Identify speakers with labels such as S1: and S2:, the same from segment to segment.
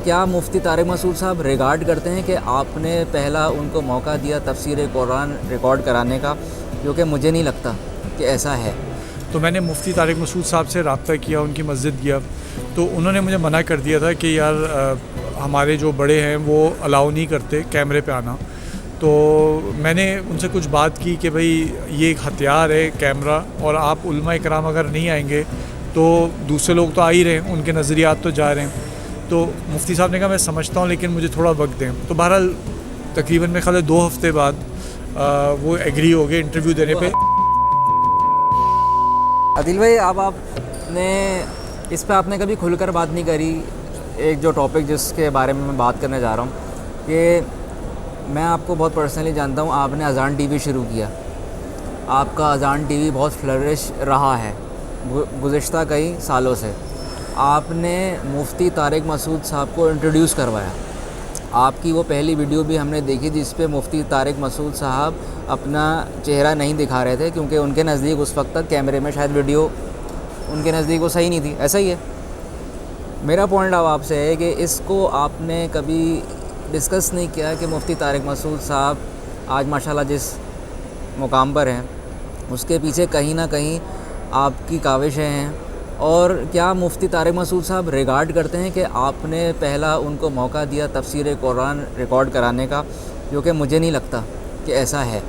S1: کیا مفتی طارق مسعود صاحب ریگارڈ کرتے ہیں کہ آپ نے پہلا ان کو موقع دیا تفسیر قرآن ریکارڈ کرانے کا، کیونکہ مجھے نہیں لگتا کہ ایسا ہے؟
S2: تو میں نے مفتی طارق مسعود صاحب سے رابطہ کیا، ان کی مسجد گیا، تو انہوں نے مجھے منع کر دیا تھا کہ یار ہمارے جو بڑے ہیں وہ الاؤ نہیں کرتے کیمرے پہ آنا۔ تو میں نے ان سے کچھ بات کی کہ بھئی یہ ایک ہتھیار ہے کیمرہ، اور آپ علماء کرام اگر نہیں آئیں گے تو دوسرے لوگ تو آ ہی رہے ہیں، ان کے نظریات تو جا رہے ہیں۔ تو مفتی صاحب نے کہا میں سمجھتا ہوں لیکن مجھے تھوڑا وقت دیں۔ تو بہرحال تقریباً میں خیال ہے 2 ہفتے بعد وہ ایگری ہو گئے انٹرویو دینے پہ۔
S1: عادل بھائی، اب آپ نے اس پہ آپ نے کبھی کھل کر بات نہیں کری، ایک جو ٹاپک جس کے بارے میں بات کرنے جا رہا ہوں، کہ میں آپ کو بہت پرسنلی جانتا ہوں، آپ نے اذان ٹی وی شروع کیا، آپ کا اذان ٹی وی بہت فلرش رہا ہے گزشتہ کئی سالوں سے۔ آپ نے مفتی طارق مسعود صاحب کو انٹروڈیوس کروایا، آپ کی وہ پہلی ویڈیو بھی ہم نے دیکھی جس پہ مفتی طارق مسعود صاحب اپنا چہرہ نہیں دکھا رہے تھے، کیونکہ ان کے نزدیک اس وقت تک کیمرے میں شاید ویڈیو ان کے نزدیک وہ صحیح نہیں تھی۔ ایسا ہی ہے۔ میرا پوائنٹ اب آپ سے ہے کہ اس کو آپ نے کبھی ڈسکس نہیں کیا کہ مفتی طارق مسعود صاحب آج ماشاءاللہ جس مقام پر ہیں اس کے پیچھے کہیں نہ کہیں آپ کی کاوشیں ہیں، اور کیا مفتی طارق مسعود صاحب ریگارڈ کرتے ہیں کہ آپ نے پہلا ان کو موقع دیا تفسیر قرآن ریکارڈ کرانے کا، کیونکہ مجھے نہیں لگتا کہ ایسا ہے،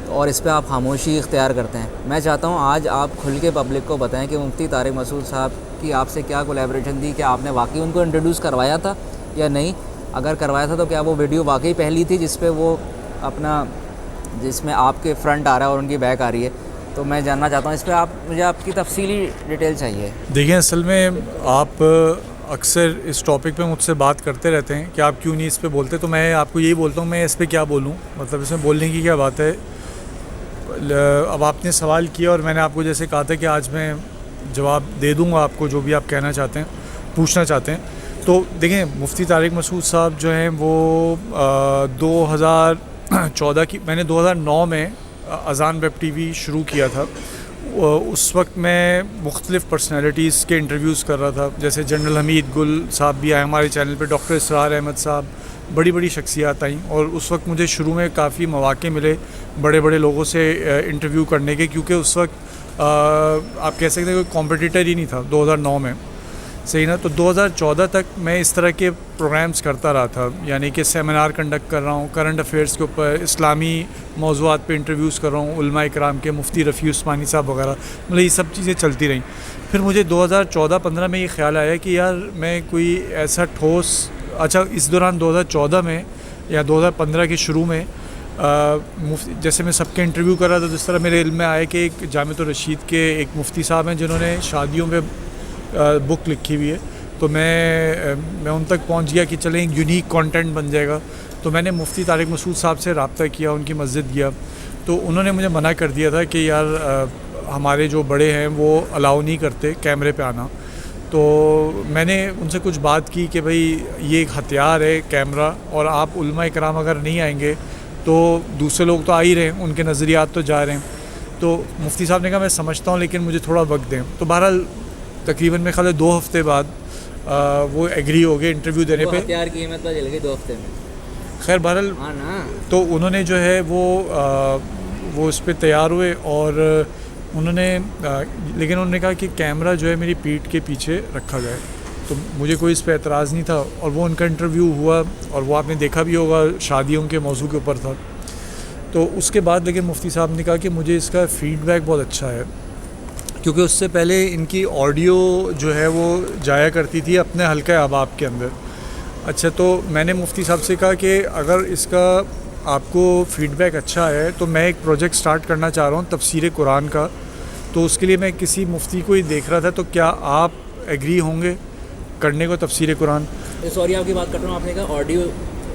S1: اور اس پہ آپ خاموشی اختیار کرتے ہیں۔ میں چاہتا ہوں آج آپ کھل کے پبلک کو بتائیں کہ مفتی طارق مسعود صاحب کی آپ سے کیا کولیبریشن تھی، کہ آپ نے واقعی ان کو انٹروڈیوس کروایا تھا یا نہیں؟ اگر کروایا تھا تو کیا وہ ویڈیو واقعی پہلی تھی جس پہ وہ اپنا جس میں آپ کے فرنٹ آ رہا ہے اور ان کی بیک آ رہی ہے؟ تو میں جاننا چاہتا ہوں اس پہ مجھے آپ کی تفصیلی ڈیٹیل چاہیے۔
S2: دیکھیں، اصل میں آپ اکثر اس ٹاپک پہ مجھ سے بات کرتے رہتے ہیں کہ آپ کیوں نہیں اس پہ بولتے، تو میں آپ کو یہی بولتا ہوں میں اس پہ کیا بولوں، مطلب اس میں بولنے کی کیا بات ہے۔ اب آپ نے سوال کیا اور میں نے آپ کو جیسے کہا تھا کہ آج میں جواب دے دوں گا آپ کو جو بھی آپ کہنا چاہتے ہیں، پوچھنا چاہتے ہیں۔ تو دیکھیں، مفتی طارق مسعود صاحب جو ہیں وہ 2014 کی میں نے 2009 میں اذان ویب ٹی وی شروع کیا تھا۔ اس وقت میں مختلف پرسنالٹیز کے انٹرویوز کر رہا تھا، جیسے جنرل حمید گل صاحب بھی آئے ہمارے چینل پہ، ڈاکٹر اسرار احمد صاحب، بڑی بڑی شخصیات آئیں، اور اس وقت مجھے شروع میں کافی مواقع ملے بڑے بڑے لوگوں سے انٹرویو کرنے کے، کیونکہ اس وقت آپ کہہ سکتے ہیں کوئی کمپٹیٹر ہی نہیں تھا 2009 میں، صحیح نا۔ تو 2014 تک میں اس طرح کے پروگرامز کرتا رہا تھا، یعنی کہ سیمینار کنڈکٹ کر رہا ہوں کرنٹ افیئرس کے اوپر، اسلامی موضوعات پہ انٹرویوز کر رہا ہوں، علماء کرام کے، مفتی رفیع عثمانی صاحب وغیرہ، مطلب یہ سب چیزیں چلتی رہیں۔ پھر مجھے 2014-15 میں یہ خیال آیا کہ یار میں کوئی ایسا ٹھوس اس دوران 2014 میں یا 2015 کے شروع میں جیسے میں سب کے انٹرویو کر رہا تھا، تو اس طرح میرے علم میں آیا کہ ایک جامعۃ الرشید کے ایک مفتی صاحب ہیں جنہوں نے شادیوں پہ بک لکھی ہوئی ہے، تو میں ان تک پہنچ گیا کہ چلیں ایک یونیک کانٹینٹ بن جائے گا۔ تو میں نے مفتی طارق مسعود صاحب سے رابطہ کیا، ان کی مسجد گیا، تو انہوں نے مجھے منع کر دیا تھا کہ یار ہمارے جو بڑے ہیں وہ الاؤ نہیں کرتے کیمرے پہ آنا۔ تو میں نے ان سے کچھ بات کی کہ بھئی یہ ایک ہتھیار ہے کیمرہ، اور آپ علماء کرام اگر نہیں آئیں گے تو دوسرے لوگ تو آ ہی رہے ہیں، ان کے نظریات تو جا رہے ہیں۔ تو مفتی صاحب نے کہا میں سمجھتا ہوں لیکن مجھے تھوڑا وقت دیں۔ تو بہرحال تقریباً میں خیال ہے 2 ہفتے بعد وہ ایگری ہو گئے انٹرویو دینے پہ۔
S1: ہتھیار کی قیمت پتہ چل گئی 2 ہفتے میں،
S2: خیر بہرحال تو انہوں نے جو ہے وہ اس پہ تیار ہوئے، اور لیکن انہوں نے کہا کہ کیمرہ جو ہے میری پیٹھ کے پیچھے رکھا جائے، تو مجھے کوئی اس پہ اعتراض نہیں تھا، اور وہ ان کا انٹرویو ہوا، اور وہ آپ نے دیکھا بھی ہوگا شادیوں کے موضوع کے اوپر تھا۔ تو اس کے بعد لیکن مفتی صاحب نے کہا کہ مجھے اس کا فیڈ بیک بہت اچھا ہے، کیونکہ اس سے پہلے ان کی آڈیو جو ہے وہ جایا کرتی تھی اپنے حلقہ احباب کے اندر۔ اچھا، تو میں نے مفتی صاحب سے کہا کہ اگر اس کا آپ کو فیڈ بیک اچھا ہے تو میں ایک پروجیکٹ سٹارٹ کرنا چاہ رہا ہوں تفسیر قرآن کا، تو اس کے لیے میں کسی مفتی کو ہی دیکھ رہا تھا، تو کیا آپ ایگری ہوں گے کرنے کو تفسیر قرآن؟
S1: سوری آپ کی بات کر رہا ہوں، آپ نے کہا آڈیو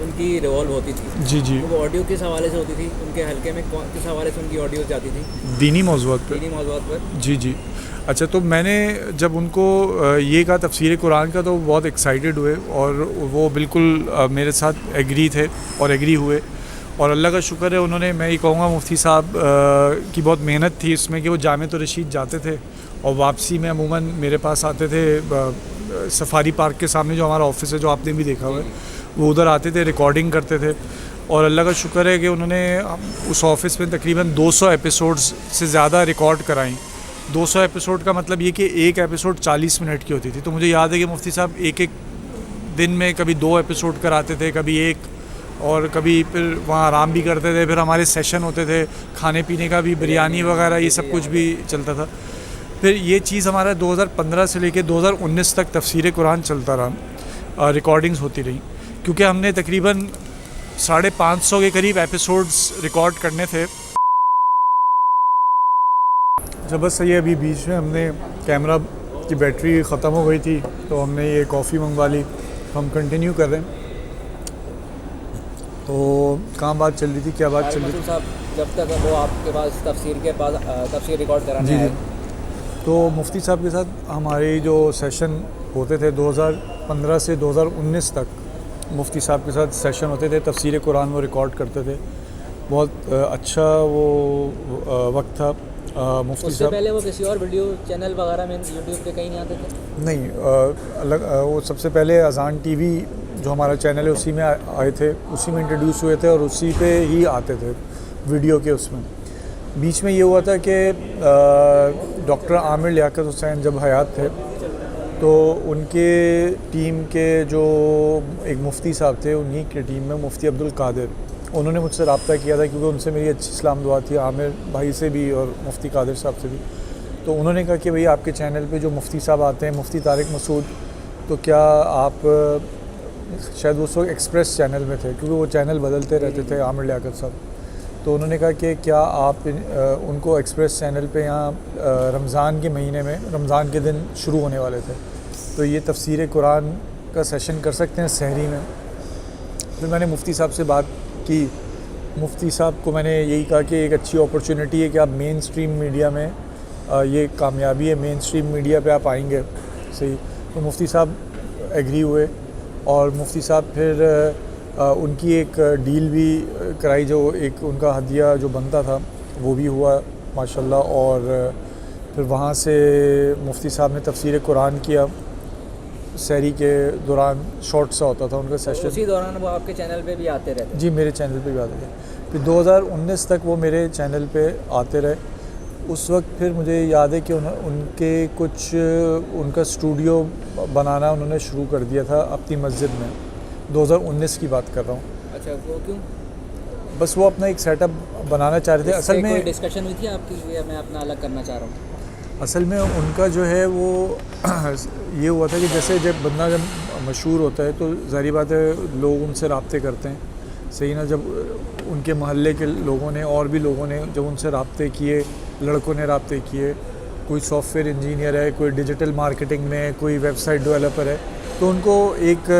S1: ان کی ریوالو ہوتی تھی،
S2: جی جی،
S1: وہ آڈیو کس حوالے سے ہوتی تھی؟ ان کے حلقے میں کس حوالے سے ان کی آڈیو جاتی تھی؟
S2: دینی موضوعات پر۔
S1: دینی موضوعات پر،
S2: جی جی۔ اچھا، تو میں نے جب ان کو یہ کہا تفسیر قرآن کا، تو وہ بہت ایکسائٹیڈ ہوئے، اور وہ بالکل میرے ساتھ ایگری تھے اور ایگری ہوئے، اور اللہ کا شکر ہے انہوں نے، میں یہ کہوں گا مفتی صاحب کی بہت محنت تھی اس میں کہ وہ جامعۃ الرشید جاتے تھے، اور واپسی میں عموماً میرے پاس آتے تھے سفاری پارک کے سامنے جو ہمارا آفس ہے, جو آپ نے بھی دیکھا ہوا ہے, وہ ادھر آتے تھے, ریکارڈنگ کرتے تھے. اور اللہ کا شکر ہے کہ انہوں نے اس آفس میں تقریباً 200 ایپیسوڈز سے زیادہ ریکارڈ کرائیں. 200 ایپیسوڈ کا مطلب یہ کہ ایک ایپیسوڈ 40 منٹ کی ہوتی تھی. تو مجھے یاد ہے کہ مفتی صاحب ایک دن میں کبھی 2 ایپیسوڈ کراتے تھے, کبھی ایک, اور کبھی پھر وہاں آرام بھی کرتے تھے. پھر ہمارے سیشن ہوتے تھے کھانے پینے کا بھی, بریانی وغیرہ یہ سب کچھ بھی چلتا تھا. پھر یہ چیز ہمارا 2015 سے لے کے 2019 تک تفسیر قرآن چلتا رہا, ریکارڈنگز ہوتی رہیں, کیونکہ ہم نے تقریباً 550 کے قریب ایپیسوڈز ریکارڈ کرنے تھے. جب بس یہ ابھی بیچ میں ہم نے کیمرہ کی بیٹری ختم ہو گئی تھی تو ہم نے یہ کافی منگوا لی, ہم کنٹینیو کر رہے ہیں. تو کہاں بات چل رہی تھی, کیا بات چل رہی تھی
S1: صاحب؟ جب تک وہ آپ کے پاس تفسیر ریکارڈ کرانے آئے,
S2: تو مفتی صاحب کے ساتھ ہمارے جو سیشن ہوتے تھے 2015 سے 2019 تک مفتی صاحب کے ساتھ سیشن ہوتے تھے, تفسیر قرآن وہ ریکارڈ کرتے تھے. بہت اچھا وہ وقت تھا. مفتی
S1: اس سے
S2: صاحب
S1: پہلے وہ کسی اور ویڈیو چینل وغیرہ میں یوٹیوب پہ کہیں نہیں آتے تھے؟
S2: نہیں, الگ وہ سب سے پہلے اذان ٹی وی جو ہمارا چینل ہے اسی میں آئے تھے, اسی میں انٹروڈیوس ہوئے تھے اور اسی پہ ہی آتے تھے ویڈیو کے. اس میں بیچ میں یہ ہوا تھا کہ ڈاکٹر عامر لیاقت حسین جب حیات تھے تو ان کے ٹیم کے جو ایک مفتی صاحب تھے, انہی کے ٹیم میں مفتی عبدالقادر, انہوں نے مجھ سے رابطہ کیا تھا کیونکہ ان سے میری اچھی سلام دعا تھی, عامر بھائی سے بھی اور مفتی قادر صاحب سے بھی. تو انہوں نے کہا کہ بھئی آپ کے چینل پہ جو مفتی صاحب آتے ہیں, مفتی طارق مسعود, تو کیا آپ, شاید وہ وقت ایکسپریس چینل میں تھے کیونکہ وہ چینل بدلتے رہتے تھے عامر لیاقت صاحب, تو انہوں نے کہا کہ کیا آپ ان کو ایکسپریس چینل پہ یہاں رمضان کے مہینے میں, رمضان کے دن شروع ہونے والے تھے, تو یہ تفسیر قرآن کا سیشن کر سکتے ہیں سحری میں. پھر میں نے مفتی صاحب سے بات کی. مفتی صاحب کو میں نے یہی کہا کہ ایک اچھی اپرچونٹی ہے کہ آپ مین اسٹریم میڈیا میں, یہ کامیابی ہے, مین اسٹریم میڈیا پہ آپ آئیں گے, صحیح. تو مفتی صاحب ایگری ہوئے اور مفتی صاحب پھر ان کی ایک ڈیل بھی کرائی, جو ایک ان کا ہدیہ جو بنتا تھا وہ بھی ہوا ماشاءاللہ. اور پھر وہاں سے مفتی صاحب نے تفسیر قرآن کیا سحری کے دوران, شارٹ سا ہوتا تھا ان کا سیشن.
S1: اسی دوران وہ آپ کے چینل پہ بھی آتے رہتے؟
S2: جی میرے چینل پہ بھی آتے تھے. پھر 2019 تک وہ میرے چینل پہ آتے رہے. اس وقت پھر مجھے یاد ہے کہ ان کے کچھ, ان کا اسٹوڈیو بنانا انہوں نے شروع کر دیا تھا اپنی مسجد میں. 2019 کی بات کر رہا ہوں.
S1: اچھا, وہ کیوں؟
S2: بس وہ اپنا ایک سیٹ اپ بنانا چاہ رہے تھے. اصل میں
S1: کوئی ڈسکشن ہوئی تھی آپ کی کہ میں اپنا الگ کرنا چاہ رہا ہوں؟
S2: اصل میں ان کا جو ہے وہ یہ ہوا تھا کہ جیسے جب بندہ جب مشہور ہوتا ہے تو ظاہری بات ہے لوگ ان سے رابطے کرتے ہیں, صحیح نا. جب ان کے محلے کے لوگوں نے اور بھی لوگوں نے جب ان سے رابطے کیے, لڑکوں نے رابطے کیے, کوئی سافٹ ویئر انجینئر ہے, کوئی ڈیجیٹل مارکیٹنگ میں, کوئی ویب سائٹ ڈیولپر ہے, تو ان کو ایک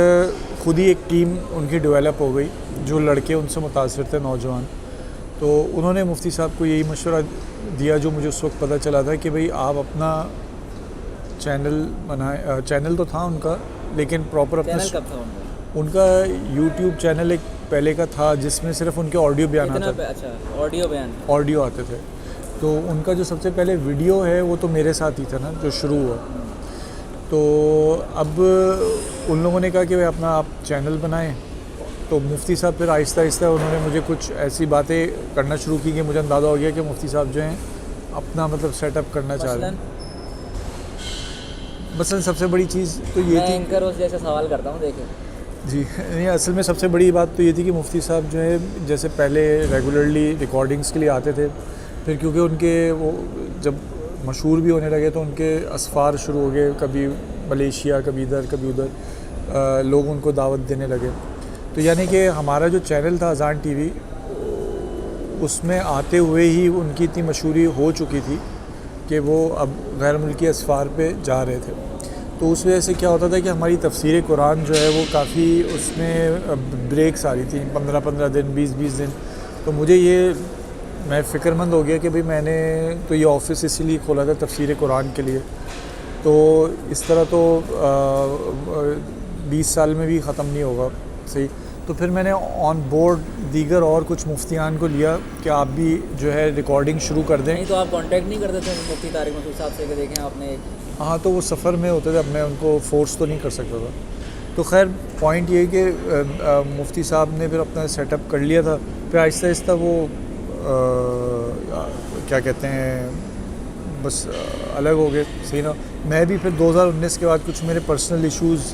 S2: خود ہی ایک ٹیم ان کی ڈیولپ ہو گئی, جو لڑکے ان سے متاثر تھے, نوجوان. تو انہوں نے مفتی صاحب کو یہی مشورہ دیا جو مجھے اس وقت پتہ چلا تھا کہ بھئی آپ اپنا چینل بنائیں. چینل تو تھا ان کا لیکن پراپر اپنا,
S1: چینل کب تھا
S2: ان کا یوٹیوب چینل ایک پہلے کا تھا جس میں صرف ان کے آڈیو بیان آتا تھا.
S1: اچھا, آڈیو بیان,
S2: آڈیو آتے تھے. تو ان کا جو سب سے پہلے ویڈیو ہے وہ تو میرے ساتھ ہی تھا نا جو شروع ہوا. تو اب ان لوگوں نے کہا کہ اپنا آپ چینل بنائیں. تو مفتی صاحب پھر آہستہ آہستہ انہوں نے مجھے کچھ ایسی باتیں کرنا شروع کی کہ مجھے اندازہ ہو گیا کہ مفتی صاحب جو ہیں اپنا مطلب سیٹ اپ کرنا چاہ رہے ہیں. مثلا سب سے بڑی چیز تو یہ تھی,
S1: اینکر اس جیسے سوال کرتا ہوں دیکھیں
S2: جی نہیں, اصل میں سب سے بڑی بات تو یہ تھی کہ مفتی صاحب جو ہے جیسے پہلے ریگولرلی ریکارڈنگس کے لیے آتے تھے, پھر کیونکہ ان کے وہ جب مشہور بھی ہونے لگے تو ان کے اسفار شروع ہو گئے, کبھی ملیشیا, کبھی ادھر کبھی ادھر, لوگ ان کو دعوت دینے لگے. تو یعنی کہ ہمارا جو چینل تھا اذان ٹی وی, اس میں آتے ہوئے ہی ان کی اتنی مشہوری ہو چکی تھی کہ وہ اب غیر ملکی اسفار پہ جا رہے تھے. تو اس وجہ سے کیا ہوتا تھا کہ ہماری تفسیر قرآن جو ہے وہ کافی اس میں بریکس آ رہی تھیں, 15 دن 20 دن. تو مجھے یہ, میں فکر مند ہو گیا کہ بھئی میں نے تو یہ آفس اسی لیے کھولا تھا تفسیر قرآن کے لیے, تو اس طرح تو 20 سال میں بھی ختم نہیں ہوگا, صحیح. تو پھر میں نے آن بورڈ دیگر اور کچھ مفتیان کو لیا کہ آپ بھی جو ہے ریکارڈنگ شروع کر دیں.
S1: نہیں تو آپ کانٹیکٹ نہیں کرتے تھے مفتی طارق مسعود صاحب سے کہ دیکھیں آپ نے
S2: ہاں تو وہ سفر میں ہوتے تھے, اب میں ان کو فورس تو نہیں کر سکتا تھا. تو خیر پوائنٹ یہ کہ مفتی صاحب نے پھر اپنا سیٹ اپ کر لیا تھا. پھر آہستہ آہستہ وہ کیا کہتے ہیں بس الگ ہو گئے, صحیح نا. میں بھی پھر 2019 کے بعد کچھ میرے پرسنل ایشوز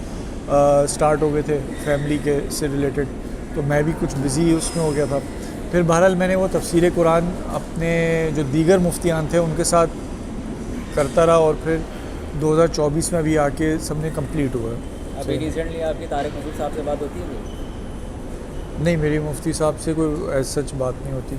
S2: سٹارٹ ہو گئے تھے فیملی کے سے ریلیٹڈ, تو میں بھی کچھ بزی اس میں ہو گیا تھا. پھر بہرحال میں نے وہ تفسیر قرآن اپنے جو دیگر مفتیان تھے ان کے ساتھ کرتا رہا, اور پھر 2024 میں ابھی آ کے سب نے کمپلیٹ ہوا ہے.
S1: ابھی ریسنٹلی آپ کی طارق مسعود صاحب سے بات ہوتی ہے؟
S2: نہیں, میری مفتی صاحب سے کوئی ایز سچ بات نہیں ہوتی.